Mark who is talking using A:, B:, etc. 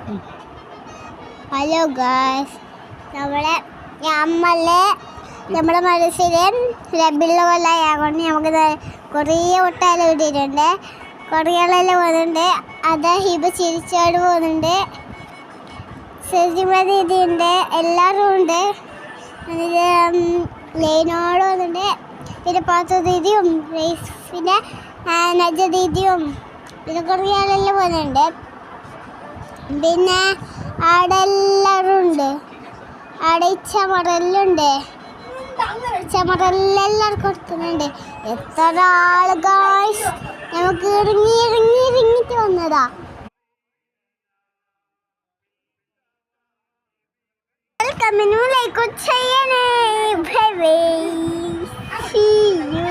A: Hello guys, നമ്മുടെ മനസ്സിൽ ലബിള്ള പോലെ ആയതുകൊണ്ട് നമുക്ക് കുറേ ഒട്ടാലും ഇട്ടിട്ടുണ്ട്. കുറേ ആളെല്ലാം പോകുന്നുണ്ട്. അത് ഹിബ ചിരിച്ചോട് പോകുന്നുണ്ട്. സജിമ ദീദിയുണ്ട്, എല്ലാവരും ഉണ്ട്. ലൈനോട് പോകുന്നുണ്ട്. പിന്നെ പാത്തു ദീദിയും റൈഫിൻ്റെ നജ ദീദിയും പിന്നെ കുറേ ആളെല്ലാം പോകുന്നുണ്ട്. പിന്നെ അവിടെ എല്ലാവരും ഉണ്ട്. അവിടെ ചമറെല്ലുണ്ട്. ചമറെല്ലാം കൊടുക്കുന്നുണ്ട്. എത്ര ആള് ഗായ്സ്, നമുക്ക് ഇറങ്ങിയിട്ട് വന്നതാ. കമന്റും ലൈക്കും ചെയ്യണേ. Bye bye. See you.